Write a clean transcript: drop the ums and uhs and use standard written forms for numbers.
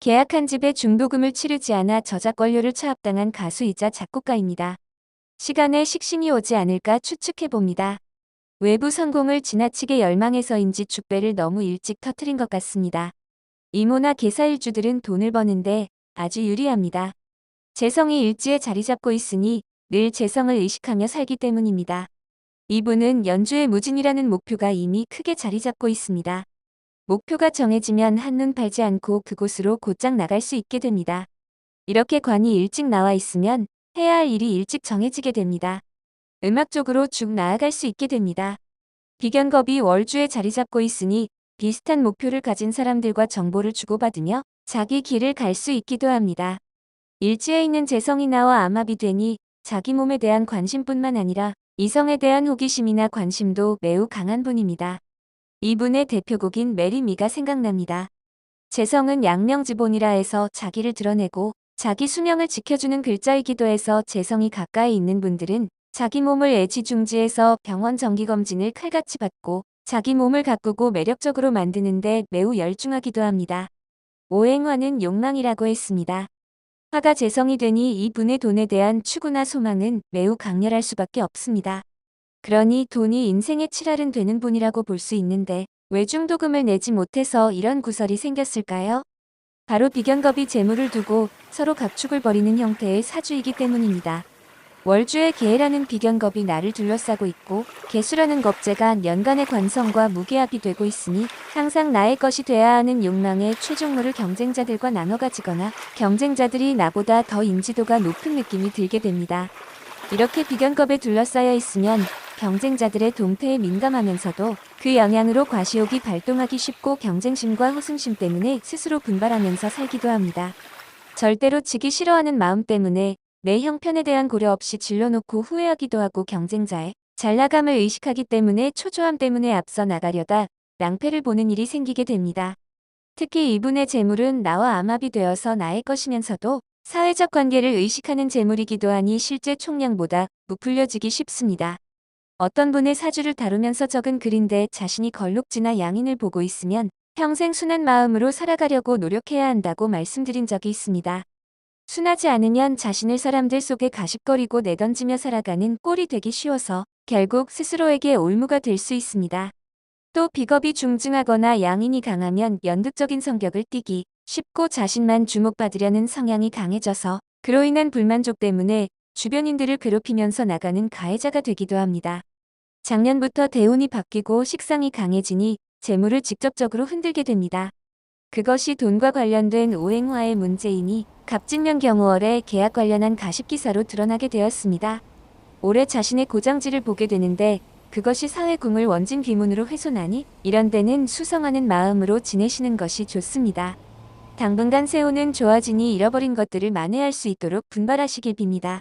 계약한 집에 중도금을 치르지 않아 저작권료를 차압당한 가수이자 작곡가입니다. 시간에 식신이 오지 않을까 추측해봅니다. 외부 성공을 지나치게 열망해서인지 축배를 너무 일찍 터트린 것 같습니다. 이모나 개사일주들은 돈을 버는데 아주 유리합니다. 재성이 일지에 자리 잡고 있으니 늘 재성을 의식하며 살기 때문입니다. 이분은 연주의 무진이라는 목표가 이미 크게 자리 잡고 있습니다. 목표가 정해지면 한눈 팔지 않고 그곳으로 곧장 나갈 수 있게 됩니다. 이렇게 관이 일찍 나와 있으면 해야 할 일이 일찍 정해지게 됩니다. 음악적으로 쭉 나아갈 수 있게 됩니다. 비견겁이 월주에 자리 잡고 있으니 비슷한 목표를 가진 사람들과 정보를 주고받으며 자기 길을 갈 수 있기도 합니다. 일지에 있는 재성이 나와 암합이 되니 자기 몸에 대한 관심뿐만 아니라 이성에 대한 호기심이나 관심도 매우 강한 분입니다. 이분의 대표곡인 메리미가 생각납니다. 재성은 양명지본이라 해서 자기를 드러내고 자기 수명을 지켜주는 글자이기도 해서 재성이 가까이 있는 분들은 자기 몸을 애지중지해서 병원 정기검진을 칼같이 받고 자기 몸을 가꾸고 매력적으로 만드는데 매우 열중하기도 합니다. 오행화는 욕망이라고 했습니다. 화가 재성이 되니 이분의 돈에 대한 추구나 소망은 매우 강렬할 수밖에 없습니다. 그러니 돈이 인생의 칠할은 되는 분이라고 볼 수 있는데 왜 중도금을 내지 못해서 이런 구설이 생겼을까요? 바로 비견겁이 재물을 두고 서로 각축을 벌이는 형태의 사주이기 때문입니다. 월주의 계해라는 비견겁이 나를 둘러싸고 있고 개수라는 겁재가 연간의 관성과 무게합이 되고 있으니 항상 나의 것이 돼야 하는 욕망의 최종물을 경쟁자들과 나눠 가지거나 경쟁자들이 나보다 더 인지도가 높은 느낌이 들게 됩니다. 이렇게 비견겁에 둘러싸여 있으면 경쟁자들의 동태에 민감하면서도 그 영향으로 과시욕이 발동하기 쉽고 경쟁심과 호승심 때문에 스스로 분발하면서 살기도 합니다. 절대로 지기 싫어하는 마음 때문에 내 형편에 대한 고려 없이 질러놓고 후회하기도 하고 경쟁자의 잘나감을 의식하기 때문에 초조함 때문에 앞서 나가려다 낭패를 보는 일이 생기게 됩니다. 특히 이분의 재물은 나와 암합이 되어서 나의 것이면서도 사회적 관계를 의식하는 재물이기도 하니 실제 총량보다 부풀려지기 쉽습니다. 어떤 분의 사주를 다루면서 적은 글인데 자신이 걸룩지나 양인을 보고 있으면 평생 순한 마음으로 살아가려고 노력해야 한다고 말씀드린 적이 있습니다. 순하지 않으면 자신을 사람들 속에 가십거리고 내던지며 살아가는 꼴이 되기 쉬워서 결국 스스로에게 올무가 될 수 있습니다. 또 비겁이 중증하거나 양인이 강하면 연극적인 성격을 띠기 쉽고 자신만 주목받으려는 성향이 강해져서 그로 인한 불만족 때문에 주변인들을 괴롭히면서 나가는 가해자가 되기도 합니다. 작년부터 대운이 바뀌고 식상이 강해지니 재물을 직접적으로 흔들게 됩니다. 그것이 돈과 관련된 오행화의 문제이니 갑진년 경우월에 계약 관련한 가십기사로 드러나게 되었습니다. 올해 자신의 고장지를 보게 되는데 그것이 사회궁을 원진 귀문으로 훼손하니 이런 때는 수성하는 마음으로 지내시는 것이 좋습니다. 당분간 세운은 좋아지니 잃어버린 것들을 만회할 수 있도록 분발하시길 빕니다.